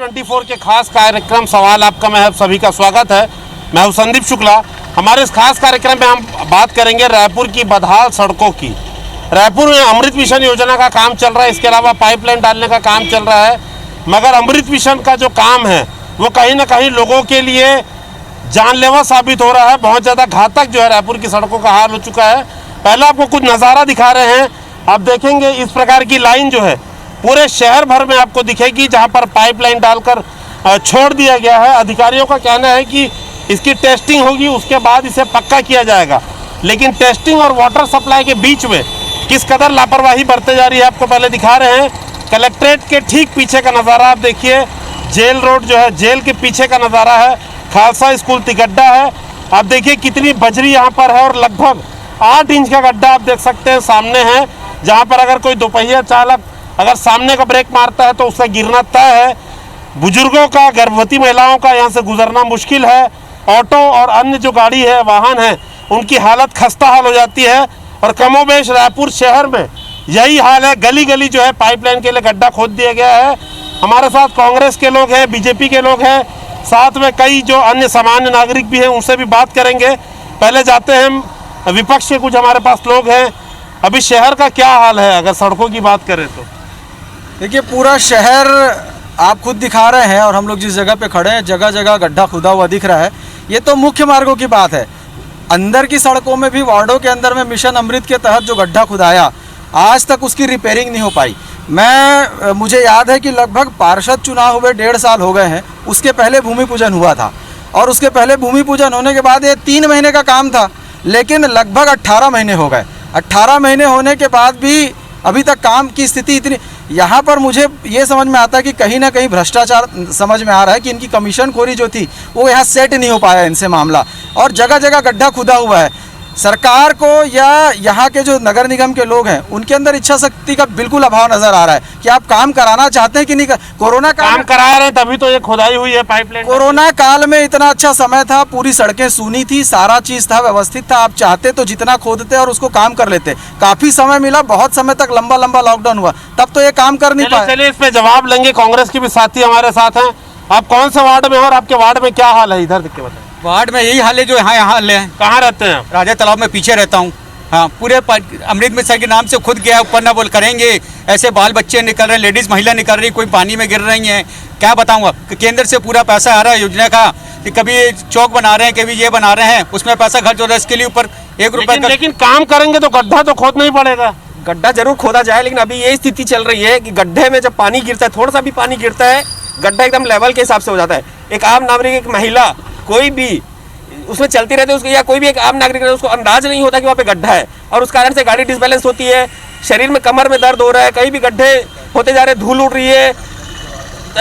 IBC24 के खास कार्यक्रम सवाल आपका मैं सभी का स्वागत है। मैं हूं संदीप शुक्ला। हमारे इस खास कार्यक्रम में हम बात करेंगे रायपुर की बदहाल सड़कों की। रायपुर में अमृत मिशन योजना का काम चल रहा है, इसके अलावा पाइपलाइन डालने का काम चल रहा है, मगर अमृत मिशन का जो काम है वो कहीं ना कहीं लोगों के लिए जानलेवा साबित हो रहा है। बहुत ज़्यादा घातक जो है रायपुर की सड़कों का हाल हो चुका है। पहले आपको कुछ नज़ारा दिखा रहे हैं, आप देखेंगे इस प्रकार की लाइन जो है पूरे शहर भर में आपको दिखेगी, जहां पर पाइपलाइन डालकर छोड़ दिया गया है। अधिकारियों का कहना है कि इसकी टेस्टिंग होगी, उसके बाद इसे पक्का किया जाएगा, लेकिन टेस्टिंग और वाटर सप्लाई के बीच में किस कदर लापरवाही बरते जा रही है आपको पहले दिखा रहे हैं। कलेक्ट्रेट के ठीक पीछे का नज़ारा आप देखिए, जेल रोड जो है जेल के पीछे का नज़ारा है, खालसा स्कूल तिगड्डा है। आप देखिए कितनी बजरी यहाँ पर है और लगभग 8 इंच का गड्ढा आप देख सकते हैं सामने है, जहाँ पर अगर कोई दोपहिया चालक अगर सामने का ब्रेक मारता है तो उससे गिरना तय है। बुजुर्गों का, गर्भवती महिलाओं का यहाँ से गुजरना मुश्किल है। ऑटो और अन्य जो गाड़ी है, वाहन है, उनकी हालत खस्ता हाल हो जाती है। और कमोबेश रायपुर शहर में यही हाल है। गली गली जो है पाइपलाइन के लिए गड्ढा खोद दिया गया है। हमारे साथ कांग्रेस के लोग हैं, बीजेपी के लोग हैं, साथ में कई जो अन्य सामान्य नागरिक भी हैं, उनसे भी बात करेंगे। पहले जाते हैं विपक्ष के कुछ हमारे पास लोग हैं। अभी शहर का क्या हाल है अगर सड़कों की बात करें तो? देखिए, पूरा शहर आप खुद दिखा रहे हैं और हम लोग जिस जगह पे खड़े हैं जगह जगह गड्ढा खुदा हुआ दिख रहा है। ये तो मुख्य मार्गों की बात है। अंदर की सड़कों में भी, वार्डों के अंदर में मिशन अमृत के तहत जो गड्ढा खुदाया, आज तक उसकी रिपेयरिंग नहीं हो पाई। मुझे याद है कि लगभग पार्षद चुनाव हुए 1.5 साल हो गए हैं, उसके पहले भूमि पूजन हुआ था और उसके पहले भूमि पूजन होने के बाद ये 3 महीने का काम था, लेकिन लगभग 18 महीने हो गए। 18 महीने होने के बाद भी अभी तक काम की स्थिति इतनी, यहाँ पर मुझे ये समझ में आता है कि कहीं ना कहीं भ्रष्टाचार समझ में आ रहा है कि इनकी कमीशन खोरी जो थी वो यहाँ सेट नहीं हो पाया इनसे मामला, और जगह जगह गड्ढा खुदा हुआ है। सरकार को या यहाँ के जो नगर निगम के लोग हैं उनके अंदर इच्छा शक्ति का बिल्कुल अभाव नजर आ रहा है कि आप काम कराना चाहते हैं कि नहीं। कोरोना काम करा रहे तभी तो ये खुदाई हुई है पाइपलाइन। कोरोना काल में इतना अच्छा समय था, पूरी सड़कें सूनी थी, सारा चीज था, व्यवस्थित था। आप चाहते तो जितना खोदते और उसको काम कर लेते। काफी समय मिला, बहुत समय तक लंबा लॉकडाउन हुआ, तब तो ये काम कर नहीं पाए। चलिए इस पे जवाब लेंगे। कांग्रेस के भी साथी हमारे साथ हैं। आप कौन से वार्ड में हो और आपके वार्ड में क्या हाल है? इधर देख के बताएं। वार्ड में यही हाल है जो यहाँ हाल है। कहाँ रहते हैं? राजा तालाब में पीछे रहता हूँ। हाँ, पूरे अमृत मिशन के नाम से खुद गया, ऊपर ना बोल करेंगे, ऐसे बाल बच्चे निकल रहे हैं, लेडीज महिला निकल रही, कोई पानी में गिर रही हैं। क्या बताऊँगा, केंद्र से पूरा पैसा आ रहा है योजना का, कि कभी चौक बना रहे हैं, कभी ये बना रहे हैं, उसमें पैसा खर्च हो रहा है, इसके लिए ऊपर 1 रुपये। लेकिन काम करेंगे तो गड्ढा तो खोदना ही पड़ेगा। गड्ढा जरूर खोदा जाए, लेकिन अभी ये स्थिति चल रही है कि गड्ढे में जब पानी गिरता है, थोड़ा सा भी पानी गिरता है, गड्ढा एकदम लेवल के हिसाब से हो जाता है। एक आम नागरिक, एक महिला, कोई भी उसमें चलती रहती है उसको, या कोई भी एक आम नागरिक है, उसको अंदाज नहीं होता कि वहाँ पे गड्ढा है, और उस कारण से गाड़ी डिसबैलेंस होती है, शरीर में कमर में दर्द हो रहा है, कहीं भी गड्ढे होते जा रहे, धूल उड़ रही है,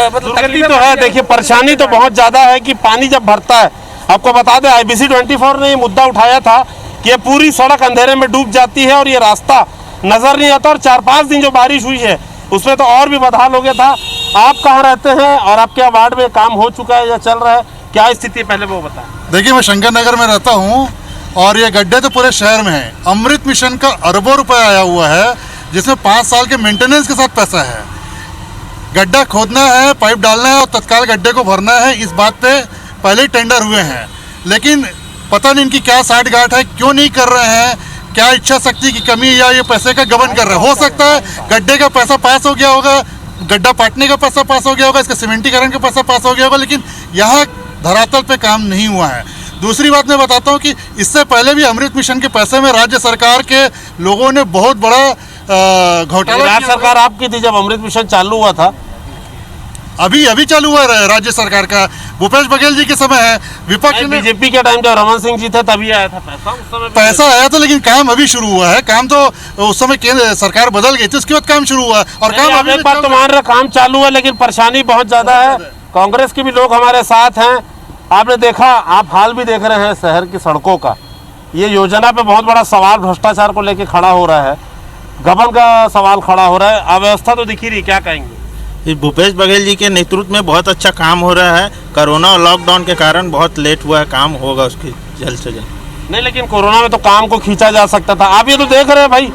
मतलब तो है। देखिए परेशानी तो बहुत ज्यादा है कि पानी जब भरता है, आपको बता दें IBC24 ने ये मुद्दा उठाया था कि ये पूरी सड़क अंधेरे में डूब जाती है और ये रास्ता नजर नहीं आता। और 4-5 दिन जो बारिश हुई है उसमें तो और भी बदहाल हो गया था। आप कहाँ रहते हैं और आपके वार्ड में काम हो चुका है या चल रहा है, क्या स्थिति है पहले वो बताएं। देखिए, मैं शंकर नगर में रहता हूँ और ये गड्ढे तो पूरे शहर में है। अमृत मिशन का अरबों रुपए आया हुआ है, जिसमें 5 साल के मेंटेनेंस के साथ पैसा है। गड्ढा खोदना है, पाइप डालना है और तत्काल गड्ढे को भरना है, इस बात पे पहले ही टेंडर हुए हैं। लेकिन पता नहीं इनकी क्या साठ गांठ है, क्यों नहीं कर रहे हैं, क्या इच्छा शक्ति की कमी या ये पैसे का गबन कर रहे हैं। हो सकता है गड्ढे का पैसा पास हो गया होगा, गड्ढा पाटने का पैसा पास हो गया होगा, इसका सीमेंटीकरण का पैसा पास हो गया होगा, लेकिन यहाँ धरातल पे काम नहीं हुआ है। दूसरी बात मैं बताता हूँ कि इससे पहले भी अमृत मिशन के पैसे में राज्य सरकार के लोगों ने बहुत बड़ा घोटाला। राज्य सरकार आपकी थी जब अमृत मिशन चालू हुआ था? अभी चालू हुआ है राज्य सरकार का, भूपेश बघेल जी के समय है। विपक्ष में बीजेपी के टाइम जब रमन सिंह जी थे तभी आया था पैसा, उस समय पैसा आया था, लेकिन काम अभी शुरू हुआ है। काम तो उस समय केंद्र सरकार बदल गई थी, उसके बाद काम शुरू हुआ और काम अभी एक बार तो मान रहे काम चालू है, लेकिन परेशानी बहुत ज्यादा है। कांग्रेस के भी लोग हमारे साथ हैं। आपने देखा, आप हाल भी देख रहे हैं शहर की सड़कों का। ये योजना पे बहुत बड़ा सवाल भ्रष्टाचार को लेके खड़ा हो रहा है, गबन का सवाल खड़ा हो रहा है, अव्यवस्था तो दिख ही रही। क्या कहेंगे? भूपेश बघेल जी के नेतृत्व में बहुत अच्छा काम हो रहा है। कोरोना और लॉकडाउन के कारण बहुत लेट हुआ है, काम होगा उसकी जल्द से जल्द। नहीं, लेकिन कोरोना में तो काम को खींचा जा सकता था। आप ये तो देख रहे हैं भाई,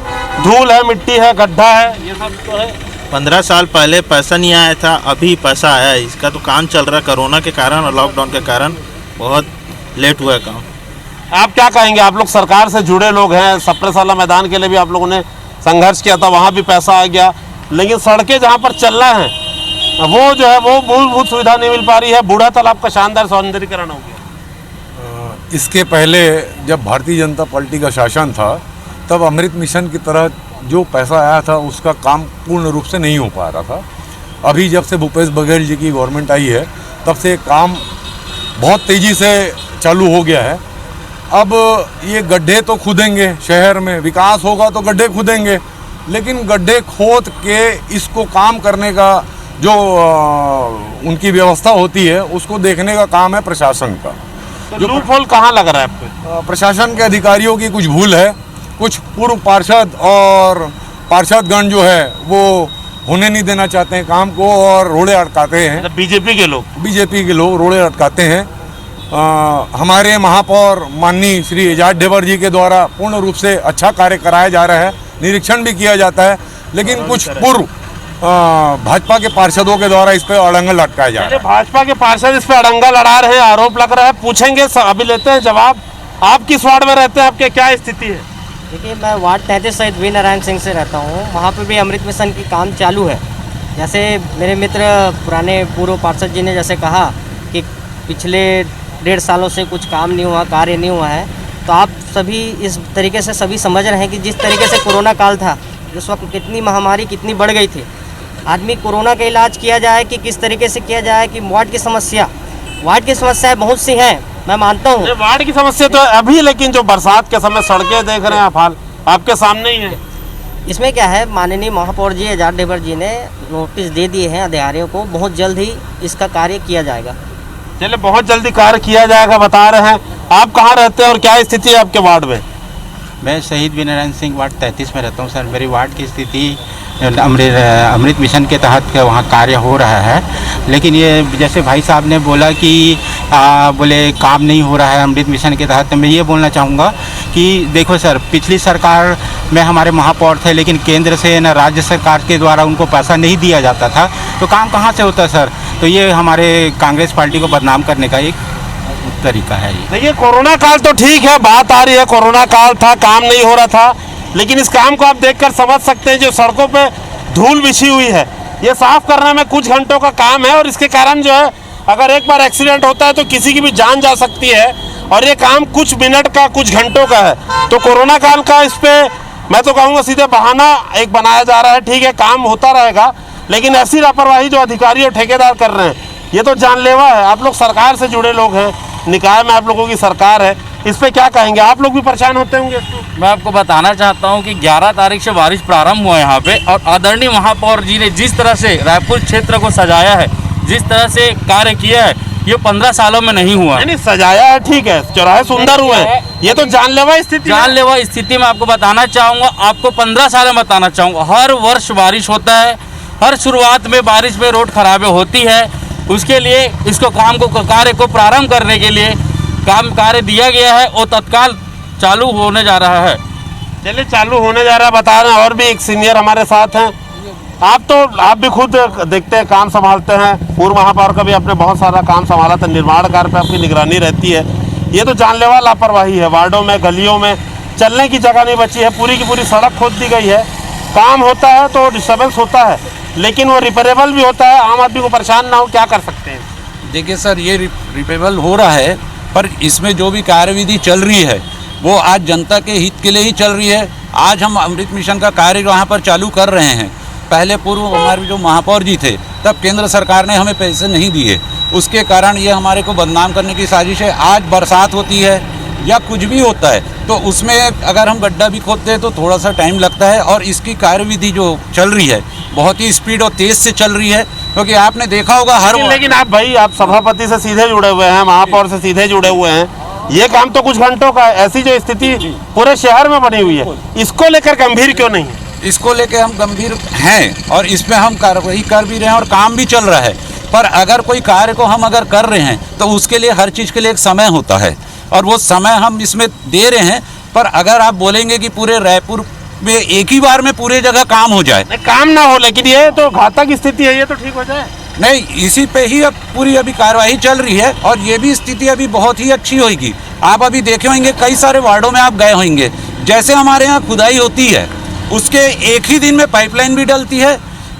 धूल है, मिट्टी है, गड्ढा है, ये सब तो है। 15 साल पहले पैसा नहीं आया था, अभी पैसा आया है। इसका तो काम चल रहा है, कोरोना के कारण और लॉकडाउन के कारण बहुत लेट हुआ है काम। आप क्या कहेंगे? आप लोग सरकार से जुड़े लोग हैं, सप्रेसाला मैदान के लिए भी आप लोगों ने संघर्ष किया था, वहाँ भी पैसा आ गया, लेकिन सड़कें जहाँ पर चल रहा है वो जो है वो मूलभूत सुविधा नहीं मिल पा रही है। बूढ़ा तालाब का शानदार सौंदर्यीकरण हो गया। इसके पहले जब भारतीय जनता पार्टी का शासन था तब अमृत मिशन की तरह जो पैसा आया था उसका काम पूर्ण रूप से नहीं हो पा रहा था। अभी जब से भूपेश बघेल जी की गवर्नमेंट आई है तब से काम बहुत तेज़ी से चालू हो गया है। अब ये गड्ढे तो खुदेंगे, शहर में विकास होगा तो गड्ढे खुदेंगे, लेकिन गड्ढे खोद के इसको काम करने का जो उनकी व्यवस्था होती है उसको देखने का काम है प्रशासन का। तो लूप होल कहाँ लग रहा है आपको? प्रशासन के अधिकारियों की कुछ भूल है, कुछ पूर्व पार्षद और पार्षदगण जो है वो होने नहीं देना चाहते हैं काम को और रोड़े अटकाते हैं। बीजेपी के लोग रोड़े अटकाते हैं। हमारे महापौर माननीय श्री एजाज ढेबर जी के द्वारा पूर्ण रूप से अच्छा कार्य कराया जा रहा है, निरीक्षण भी किया जाता है, लेकिन कुछ पूर्व भाजपा के पार्षदों के द्वारा इस पर अड़ंगा लटकाया जा रहा है। भाजपा के पार्षद इस पे अड़ंगा लड़ा रहे हैं, आरोप लग रहा है, पूछेंगे, अभी लेते हैं जवाब। आप किस वार्ड में रहते हैं, आपके क्या स्थिति है? देखिए, मैं वार्ड 33 शहीद वीर नारायण सिंह से रहता हूँ। वहाँ पे भी अमृत मिशन की काम चालू है। जैसे मेरे मित्र पुराने पूर्व पार्षद जी ने जैसे कहा कि पिछले 1.5 सालों से कुछ काम नहीं हुआ, कार्य नहीं हुआ है, तो आप सभी इस तरीके से सभी समझ रहे हैं कि जिस तरीके से कोरोना काल था, उस वक्त कितनी महामारी कितनी बढ़ गई थी। आदमी कोरोना का इलाज किया जाए कि किस तरीके से किया जाए कि वार्ड की समस्याएं बहुत सी हैं, मैं मानता हूँ। वार्ड की समस्या तो अभी, लेकिन जो बरसात के समय सड़कें देख रहे हैं आप, हाल आपके सामने ही है। इसमें क्या है, माननीय महापौर जी एजाज ढेबर जी ने नोटिस दे दिए हैं अधिकारियों को, बहुत जल्द ही इसका कार्य किया जाएगा। चलिए, बहुत जल्दी कार्य किया जाएगा बता रहे हैं। आप कहाँ रहते हैं और क्या स्थिति है आपके वार्ड में? मैं शहीद वीर नारायण सिंह वार्ड 33 में रहता हूँ सर। मेरी वार्ड की स्थिति अमृत मिशन के तहत वहाँ कार्य हो रहा है, लेकिन ये जैसे भाई साहब ने बोला कि बोले काम नहीं हो रहा है अमृत मिशन के तहत, तो मैं ये बोलना चाहूँगा कि देखो सर, पिछली सरकार में हमारे महापौर थे, लेकिन केंद्र से न राज्य सरकार के द्वारा उनको पैसा नहीं दिया जाता था, तो काम कहाँ से होता सर? तो ये हमारे कांग्रेस पार्टी को बदनाम करने का एक तरीका है। ये देखिए, कोरोना काल तो ठीक है, बात आ रही है, कोरोना काल था, काम नहीं हो रहा था, लेकिन इस काम को आप देखकर समझ सकते हैं, जो सड़कों पे धूल बिछी हुई है, ये साफ करने में कुछ घंटों का काम है, और इसके कारण जो है अगर एक बार एक्सीडेंट होता है तो किसी की भी जान जा सकती है, और ये काम कुछ मिनट का, कुछ घंटों का है। तो कोरोना काल का इस पे मैं तो कहूँगा सीधे बहाना एक बनाया जा रहा है। ठीक है, काम होता रहेगा, लेकिन ऐसी लापरवाही जो अधिकारी और ठेकेदार कर रहे हैं, ये तो जानलेवा है। आप लोग सरकार से जुड़े लोग हैं, निकाय में आप लोगों की सरकार है, इस पे क्या कहेंगे? आप लोग भी परेशान होते होंगे। मैं आपको बताना चाहता हूं कि 11 तारीख से बारिश प्रारंभ हुआ है यहाँ पे, और आदरणीय महापौर जी ने जिस तरह से रायपुर क्षेत्र को सजाया है, जिस तरह से कार्य किया है, ये 15 सालों में नहीं हुआ। नहीं, सजाया है, ठीक है, चौराहे सुंदर हुए हैं, ये तो जानलेवा स्थिति में आपको बताना चाहूँगा, आपको 15 साल में बताना चाहूँगा, हर वर्ष बारिश होता है, हर शुरुआत में बारिश में रोड खराबी होती है। उसके लिए इसको कार्य को प्रारंभ करने के लिए कार्य दिया गया है और तत्काल चालू होने जा रहा है। चलिए, चालू होने जा रहा है बता रहे हैं। और भी एक सीनियर हमारे साथ हैं, आप भी खुद देखते हैं, काम संभालते हैं, पूर्व महापौर का भी आपने बहुत सारा काम संभाला था, निर्माण कार्य पे आपकी निगरानी रहती है। ये तो जानलेवा लापरवाही है, वार्डों में, गलियों में चलने की जगह नहीं बची है, पूरी की पूरी सड़क खोद दी गई है। काम होता है तो डिस्टर्बेंस होता है, लेकिन वो रिपेरेबल भी होता है, आम आदमी को परेशान ना हो, क्या कर सकते हैं? देखिए सर, ये रिपेरेबल हो रहा है, पर इसमें जो भी कार्यविधि चल रही है वो आज जनता के हित के लिए ही चल रही है। आज हम अमृत मिशन का कार्य यहाँ पर चालू कर रहे हैं। पहले पूर्व हमारे जो महापौर जी थे, तब केंद्र सरकार ने हमें पैसे नहीं दिए, उसके कारण ये हमारे को बदनाम करने की साजिश है। आज बरसात होती है या कुछ भी होता है तो उसमें अगर हम गड्ढा भी खोदते हैं तो थोड़ा सा टाइम लगता है, और इसकी कार्यविधि जो चल रही है बहुत ही स्पीड और तेज़ से चल रही है, क्योंकि आपने देखा होगा लेकिन आप सभापति से सीधे जुड़े हुए हैं, महापौर से सीधे जुड़े हुए हैं, ये काम तो कुछ घंटों का है। ऐसी जो स्थिति पूरे शहर में बनी हुई है, इसको लेकर गंभीर क्यों नहीं है? इसको लेकर हम गंभीर हैं और इसमें हम कार्रवाई कर भी रहे हैं और काम भी चल रहा है। पर अगर कोई कार्य को हम अगर कर रहे हैं तो उसके लिए हर चीज़ के लिए एक समय होता है, और वो समय हम इसमें दे रहे हैं। पर अगर आप बोलेंगे कि पूरे रायपुर में एक ही बार में पूरे जगह काम हो जाए। नहीं, काम ना हो, लेकिन ये तो घातक स्थिति है, ये तो ठीक हो जाए। नहीं, इसी पे ही अब पूरी अभी कार्रवाई चल रही है और ये भी स्थिति अभी बहुत ही अच्छी होगी। आप अभी देखे होंगे, कई सारे वार्डों में आप गए होंगे, जैसे हमारे यहाँ खुदाई होती है उसके एक ही दिन में पाइपलाइन भी डलती है,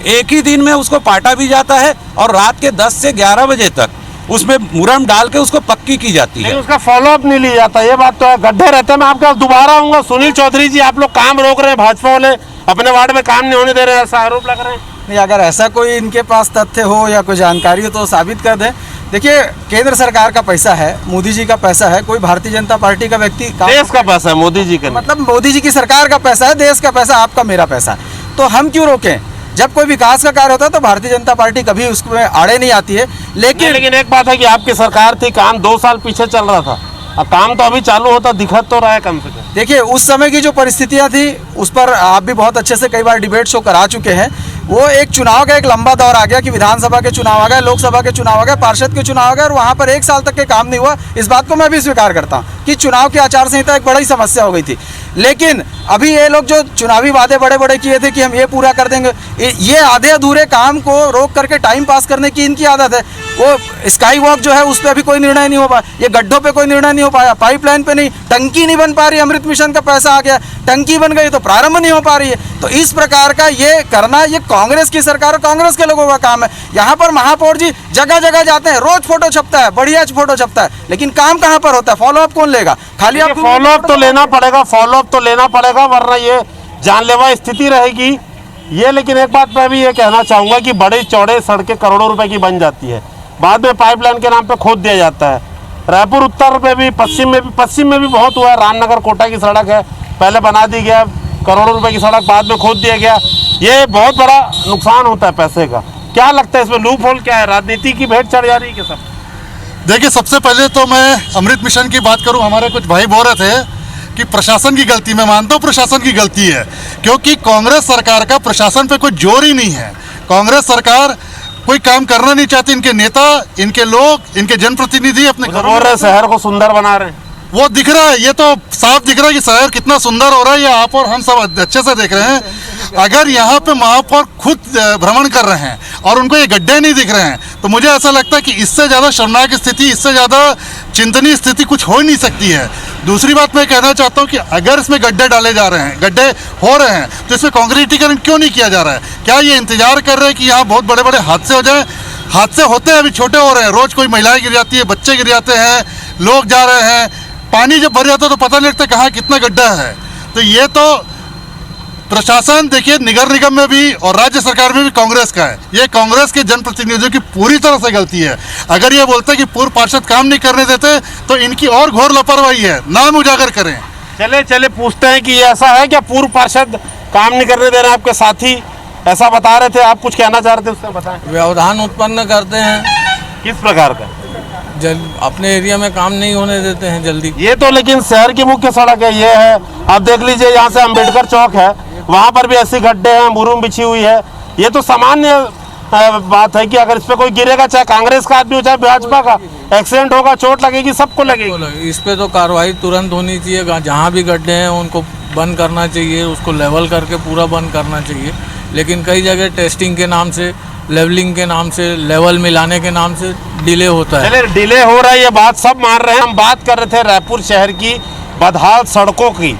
एक ही दिन में उसको पाटा भी जाता है और रात के 10 से 11 बजे तक उसमें मुरम डाल के उसको पक्की की जाती है। लेकिन उसका फॉलोअप नहीं लिया जाता, ये बात तो है। गड्ढे रहते हैं। मैं आपके दोबारा आऊंगा। सुनील चौधरी जी, आप लोग काम रोक रहे हैं, भाजपा वाले अपने वार्ड में काम नहीं होने दे रहे हैं, ऐसा आरोप लग रहे हैं। नहीं, अगर ऐसा कोई इनके पास तथ्य हो या कोई जानकारी हो तो साबित कर दें। देखिए, केंद्र सरकार का पैसा है, मोदी जी का पैसा है, कोई भारतीय जनता पार्टी का व्यक्ति देश का पैसा है, मोदी जी का नहीं। मतलब मोदी जी की सरकार का पैसा है, देश का पैसा, आपका मेरा पैसा। तो हम क्यों रोकें? जब कोई विकास का कार्य होता है तो भारतीय जनता पार्टी कभी उसमें आड़े नहीं आती है। लेकिन एक बात है कि आपकी सरकार थी, काम 2 साल पीछे चल रहा था, अब काम तो अभी चालू होता दिखत तो रहा है कम से कम। देखिए, उस समय की जो परिस्थितियां थी उस पर आप भी बहुत अच्छे से कई बार डिबेट शो करा चुके हैं। वो एक चुनाव का एक लंबा दौर आ गया कि विधानसभा के चुनाव आ गए, लोकसभा के चुनाव आ गए, पार्षद के चुनाव आ गए और वहाँ पर 1 साल तक के काम नहीं हुआ। इस बात को मैं भी स्वीकार करता हूँ कि चुनाव की आचार संहिता एक बड़ी समस्या हो गई थी। लेकिन अभी ये लोग जो चुनावी वादे बड़े बड़े किए थे कि हम ये पूरा कर देंगे, ये आधे अधूरे काम को रोक करके टाइम पास करने की इनकी आदत है। वो स्काई वॉक जो है उस पर अभी कोई निर्णय नहीं हो पाया, ये गड्ढों पे कोई निर्णय नहीं हो पाया, पाइपलाइन पे नहीं, टंकी नहीं बन पा रही, अमृत मिशन का पैसा आ गया, टंकी बन गई तो प्रारंभ नहीं हो पा रही है। तो इस प्रकार का ये करना, ये कांग्रेस की सरकार और कांग्रेस के लोगों का काम है। यहाँ पर महापौर जी जगह जगह जाते हैं, रोज फोटो छपता है, बढ़िया फोटो छपता है, लेकिन काम कहाँ पर होता है? फॉलोअप कौन लेगा? खाली आप फॉलोअप तो लेना पड़ेगा, फॉलोअप तो लेना पड़ेगा, वरना ये जानलेवा स्थिति रहेगी ये। लेकिन एक बात मैं भी ये कहना चाहूँगा कि बड़े चौड़े सड़कें करोड़ों रुपए की बन जाती है, बाद में पाइपलाइन के नाम पे खोद दिया जाता है। रायपुर उत्तर में भी, पश्चिम में भी बहुत हुआ है। रामनगर कोटा की सड़क है, पहले बना दी गया, करोड़ों रुपए की सड़क बाद में खोद दिया गया। ये बहुत बड़ा नुकसान होता है पैसे का। क्या लगता है इसमें लूप होल क्या है? राजनीति की भेंट चढ़ जा रही है क्या सब? देखिए, सबसे पहले तो मैं अमृत मिशन की बात करूं। हमारे कुछ भाई बोल रहे थे कि प्रशासन की गलती, मैं मानता हूं प्रशासन की गलती है, क्योंकि कांग्रेस सरकार का प्रशासन पे कोई जोर ही नहीं है। कांग्रेस सरकार कोई काम करना नहीं चाहती, इनके नेता, इनके लोग, इनके जनप्रतिनिधि अपने बोल रहे शहर को सुंदर बना रहे हैं, वो दिख रहा है, ये तो साफ दिख रहा है कि शहर कितना सुंदर हो रहा है, ये आप और हम सब अच्छे से देख रहे हैं। अगर यहाँ पे महापौर खुद भ्रमण कर रहे हैं और उनको ये गड्ढे नहीं दिख रहे हैं, तो मुझे ऐसा लगता है कि इससे ज़्यादा शर्मनाक स्थिति, इससे ज़्यादा चिंतनीय स्थिति कुछ हो ही नहीं सकती है। दूसरी बात मैं कहना चाहता हूँ कि अगर इसमें गड्ढे डाले जा रहे हैं, गड्ढे हो रहे हैं, तो इसमें कांक्रीटीकरण क्यों नहीं किया जा रहा है? क्या ये इंतजार कर रहे हैं कि यहाँ बहुत बड़े बड़े हादसे हो जाए? हादसे होते हैं, अभी छोटे हो रहे हैं, रोज़ कोई महिलाएं गिर जाती है, बच्चे गिर जाते हैं, लोग जा रहे हैं, पानी जब भर जाता है तो पता नहीं लगता कहाँ कितना गड्ढा है। तो ये तो प्रशासन, देखिए, नगर निगम में भी और राज्य सरकार में भी कांग्रेस का है। ये कांग्रेस के जनप्रतिनिधियों की पूरी तरह से गलती है। अगर ये बोलते हैं कि पूर्व पार्षद काम नहीं करने देते, तो इनकी और घोर लापरवाही है, नाम उजागर करें। चले पूछते हैं कि ऐसा है क्या पूर्व पार्षद काम नहीं करने दे रहे हैं? आपके साथी ऐसा बता रहे थे, आप कुछ कहना चाह रहे थे, उससे बताएं। व्यवधान उत्पन्न करते हैं। किस प्रकार का? अपने एरिया में काम नहीं होने देते हैं जल्दी। ये तो लेकिन शहर की मुख्य सड़क है, ये है, आप देख लीजिए, यहाँ से अम्बेडकर चौक है, वहाँ पर भी ऐसी गड्ढे हैं, मुरूम बिछी हुई है। ये तो सामान्य बात है कि अगर इस पे कोई गिरेगा, चाहे कांग्रेस का आदमी हो चाहे भाजपा का, एक्सीडेंट होगा, चोट लगेगी, सबको लगेगी। इस पे तो कार्रवाई तुरंत होनी चाहिए। जहाँ भी गड्ढे हैं उनको बंद करना चाहिए, उसको लेवल करके पूरा बंद करना चाहिए। लेकिन कई जगह टेस्टिंग के नाम से, लेवलिंग के नाम से, लेवल मिलाने के नाम से डिले होता है। चलिए, डिले हो रहा है, ये बात सब मान रहे हैं। हम बात कर रहे थे रायपुर शहर की बदहाल सड़कों की।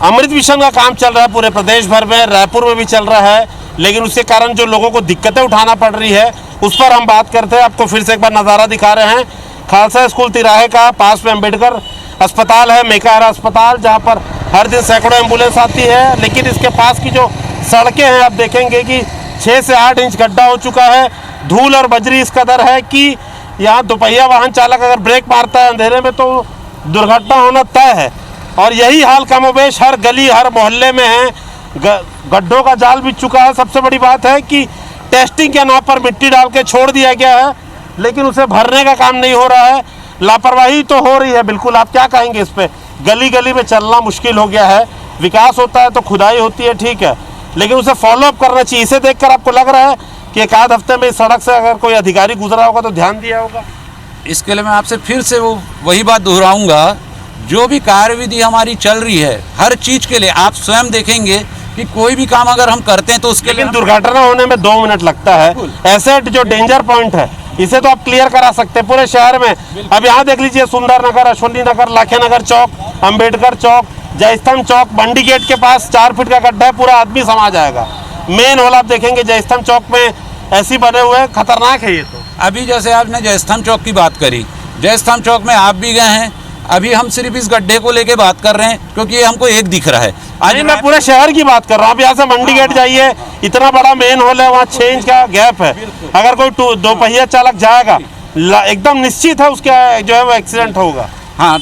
अमृत मिशन का काम चल रहा है पूरे प्रदेश भर में, रायपुर में भी चल रहा है, लेकिन उसके कारण जो लोगों को दिक्कतें उठाना पड़ रही है उस पर हम बात करते हैं। आपको फिर से एक बार नज़ारा दिखा रहे हैं खालसा स्कूल तिराहे का, पास में अम्बेडकर अस्पताल है, मेकाहारा अस्पताल, जहाँ पर हर दिन सैकड़ों एम्बुलेंस आती है। लेकिन इसके पास की जो सड़कें हैं, आप देखेंगे कि 6 से 8 इंच गड्ढा हो चुका है। धूल और बजरी इस कदर है कि यहाँ दोपहिया वाहन चालक अगर ब्रेक मारता है अंधेरे में तो दुर्घटना होना तय है। और यही हाल कमोबेश हर गली, हर मोहल्ले में है। गड्ढों का जाल बिछ चुका है। सबसे बड़ी बात है कि टेस्टिंग के नाम पर मिट्टी डाल के छोड़ दिया गया है, लेकिन उसे भरने का काम नहीं हो रहा है। लापरवाही तो हो रही है बिल्कुल। आप क्या कहेंगे इस पे? गली गली में चलना मुश्किल हो गया है। विकास होता है तो खुदाई होती है, ठीक है, लेकिन उसे फॉलोअप करना चाहिए। इसे देखकर आपको लग रहा है कि एक आध हफ्ते में इस सड़क से अगर कोई अधिकारी गुजरा होगा तो ध्यान दिया होगा? इसके लिए मैं आपसे फिर से वही बात दोहराऊंगा, जो भी कार्यविधि हमारी चल रही है हर चीज के लिए आप स्वयं देखेंगे कि कोई भी काम अगर हम करते हैं तो उसके लिए लेकिन दुर्घटना होने में 2 मिनट लगता है। ऐसे जो डेंजर पॉइंट है इसे तो आप क्लियर करा सकते हैं पूरे शहर में। अब यहाँ देख लीजिए सुंदर नगर, अश्वनी नगर, लाखे नगर चौक, अंबेडकर चौक, जयस्तंभ चौक, बंडी गेट के पास 4 फीट का गड्ढा है, पूरा आदमी समा जाएगा। मेन हॉल आप देखेंगे जयस्तंभ चौक में ऐसी बने हुए हैं, खतरनाक है ये तो। अभी जैसे आपने जयस्तंभ चौक की बात करी, जयस्तंभ चौक में आप भी गए हैं, अभी हम सिर्फ इस गड्ढे को लेके बात कर रहे हैं क्योंकि ये हमको एक दिख रहा है। आज मैं पूरे शहर की बात कर रहा हूँ। आप यहाँ से मंडी गेट जाइए, इतना बड़ा मेन हॉल है, वहाँ 6 इंच का गैप है। अगर कोई 2 पहिया चालक जाएगा एकदम निश्चित है उसका जो है वो एक्सीडेंट होगा। हाँ,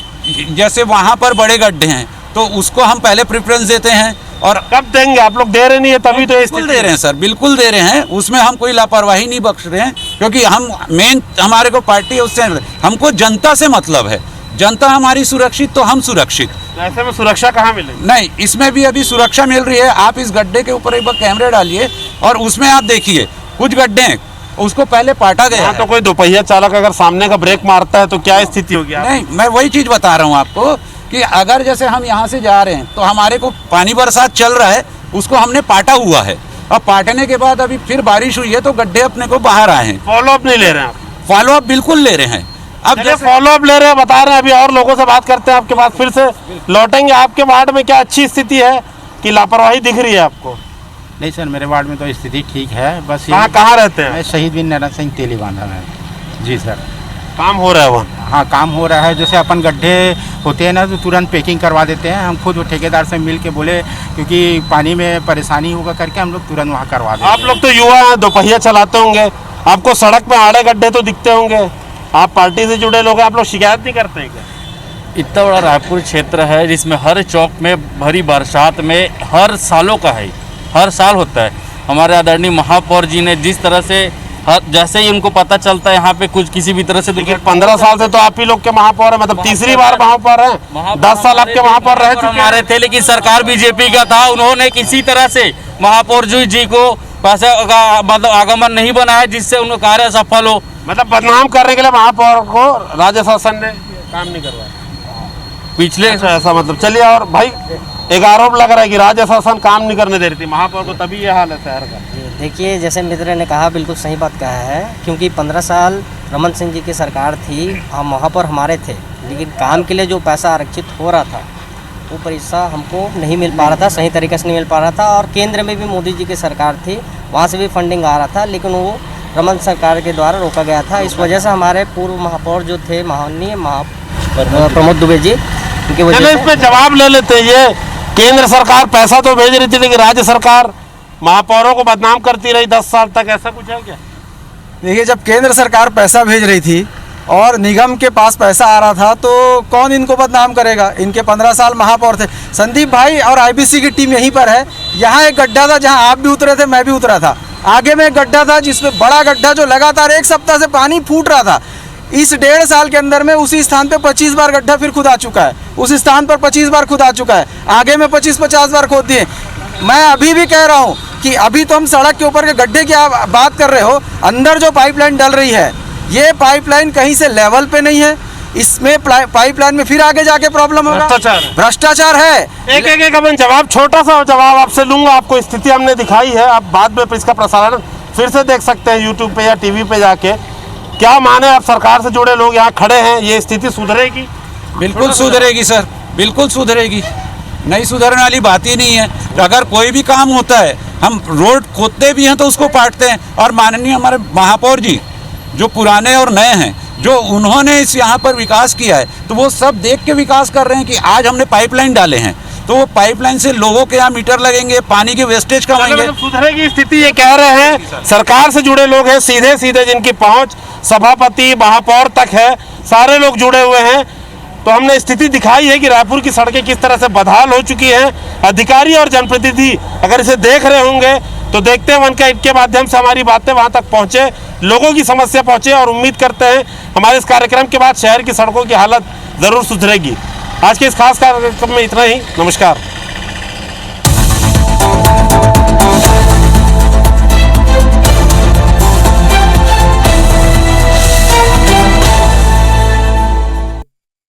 जैसे वहाँ पर बड़े गड्ढे हैं तो उसको हम पहले प्रेफरेंस देते हैं। और कब देंगे? आप लोग दे रहे नहीं है तभी तो बिल्कुल दे रहे हैं सर, बिल्कुल दे रहे हैं। उसमें हम कोई लापरवाही नहीं बख्श रहे हैं क्योंकि हम मेन हमारे को पार्टी है उससे हमको जनता से मतलब है। जनता हमारी सुरक्षित तो हम सुरक्षित। ऐसे में सुरक्षा कहाँ मिलेगी? नहीं, इसमें भी अभी सुरक्षा मिल रही है। आप इस गड्ढे के ऊपर एक बार कैमरे डालिए और उसमें आप देखिए कुछ गड्ढे हैं उसको पहले पाटा गया है। तो कोई 2 पहिया चालक अगर सामने का ब्रेक मारता है तो क्या स्थिति होगी? नहीं, मैं वही चीज बता रहा हूँ आपको कि अगर जैसे हम यहाँ से जा रहे हैं तो हमारे को पानी बरसात चल रहा है, उसको हमने पाटा हुआ है। अब पाटने के बाद अभी फिर बारिश हुई है तो गड्ढे अपने को बाहर आए हैं। फॉलो अप नहीं ले रहे हैं? फॉलो अप बिल्कुल ले रहे हैं। अब जैसे फॉलो अप ले रहे हैं, बता रहे हैं, अभी और लोगों से बात करते हैं, आपके पास फिर से लौटेंगे। आपके वार्ड में क्या अच्छी स्थिति है कि लापरवाही दिख रही है आपको? नहीं सर, मेरे वार्ड में तो स्थिति ठीक है। बस कहाँ रहते हैं? मैं शहीद वीर नारायण सिंह तेलीबांधा में। जी सर, काम हो रहा है वहाँ? हाँ, काम हो रहा है। जैसे अपन गड्ढे होते हैं ना तो तुरंत पैकिंग करवा देते हैं। हम खुद वो ठेकेदार से मिल के बोले क्योंकि पानी में परेशानी होगा करके हम लोग तुरंत वहाँ करवा देते हैं। आप लोग तो युवा हैं, 2 पहिया चलाते होंगे, आपको सड़क में आड़े गड्ढे तो दिखते होंगे। आप पार्टी से जुड़े लोग हैं, आप लोग शिकायत नहीं करते हैं क्या? इतना बड़ा रायपुर क्षेत्र है जिसमें हर चौक में भरी बरसात में हर सालों का है, हर साल होता है। हमारे आदरणीय महापौर जी ने जिस तरह से जैसे ही उनको पता चलता है यहाँ पे कुछ किसी भी तरह से 15 साल से तो आप ही लोग के महापौर है, मतलब तीसरी बार महापौर है। 10 साल आपके महापौर रह चुके हमारे थे, लेकिन सरकार बीजेपी का था। उन्होंने किसी तरह से महापौर जी को पैसे मतलब आगमन नहीं बनाया जिससे उनका कार्य सफल हो। मतलब बदनाम करने के लिए महापौर को राज्य शासन ने काम नहीं करवाया पिछले। ऐसा मतलब। चलिए, और भाई एक आरोप लग रहा है कि राज्य शासन काम नहीं करने दे रही थी महापौर को, तभी ये हाल है शहर का। देखिए, जैसे मित्र ने कहा बिल्कुल सही बात कहा है, क्योंकि 15 साल रमन सिंह जी की सरकार थी, हम महापौर हमारे थे, लेकिन काम के लिए जो पैसा आरक्षित हो रहा था वो पैसा हमको नहीं मिल पा रहा था, सही तरीके से नहीं मिल पा रहा था। और केंद्र में भी मोदी जी की सरकार थी, वहाँ से भी फंडिंग आ रहा था, लेकिन वो रमन सरकार के द्वारा रोका गया था। इस वजह से हमारे पूर्व महापौर जो थे माननीय प्रमोद दुबे जी, उनकी वजह से इसमें जवाब ले लेते हैं। ये केंद्र सरकार पैसा तो भेज रही थी लेकिन राज्य सरकार महापौरों को बदनाम करती रही 10 साल तक, ऐसा कुछ है क्या? देखिए, जब केंद्र सरकार पैसा भेज रही थी और निगम के पास पैसा आ रहा था तो कौन इनको बदनाम करेगा? इनके 15 साल महापौर थे। संदीप भाई और आईबीसी की टीम यहीं पर है। यहाँ एक गड्ढा था जहाँ आप भी उतरे थे, मैं भी उतरा था। आगे में एक गड्ढा था जिसमें बड़ा गड्ढा जो लगातार 1 सप्ताह से पानी फूट रहा था। इस 1.5 साल के अंदर में उसी स्थान पे 25 बार गड्ढा फिर खुदा चुका है, उस स्थान पर 25 बार खुदा चुका है, आगे में 25-50 बार खोद दिए। मैं अभी भी कह रहा हूँ कि अभी तो हम सड़क के ऊपर के गड्ढे की आप बात कर रहे हो, अंदर जो पाइपलाइन डल रही है ये पाइपलाइन कहीं से लेवल पे नहीं है। इसमें पाइपलाइन में फिर आगे जाके प्रॉब्लम होगा। भ्रष्टाचार है। एक अपन जवाब, छोटा सा जवाब आपसे लूंगा। आपको स्थिति हमने दिखाई है, आप बाद में इसका प्रसारण फिर से देख सकते हैं यूट्यूब पे या टीवी पे जाके। क्या माने आप सरकार से जुड़े लोग यहाँ खड़े हैं, ये स्थिति सुधरेगी? बिल्कुल सुधरेगी सर, बिल्कुल सुधरेगी। नहीं सुधरने वाली बात ही नहीं है। अगर कोई भी काम होता है, हम रोड खोदते भी हैं तो उसको पाटते हैं। और माननीय हमारे महापौर जी जो पुराने और नए हैं, जो उन्होंने इस यहाँ पर विकास किया है, तो वो सब देख के विकास कर रहे हैं कि आज हमने पाइपलाइन डाले हैं तो वो पाइपलाइन से लोगों के यहाँ मीटर लगेंगे, पानी के वेस्टेज कम आएंगे। सुधरेगी स्थिति, ये कह रहे हैं। सरकार से जुड़े लोग हैं, सीधे सीधे जिनकी पहुंच सभापति महापौर तक है, सारे लोग जुड़े हुए हैं। तो हमने स्थिति दिखाई है कि रायपुर की सड़कें किस तरह से बदहाल हो चुकी हैं। अधिकारी और जनप्रतिनिधि अगर इसे देख रहे होंगे तो देखते हैं इनके माध्यम से हमारी बातें वहां तक पहुंचे, लोगों की समस्या पहुंचे, और उम्मीद करते हैं हमारे इस कार्यक्रम के बाद शहर की सड़कों की हालत जरूर सुधरेगी। आज के इस खास कार्यक्रम में इतना ही। नमस्कार।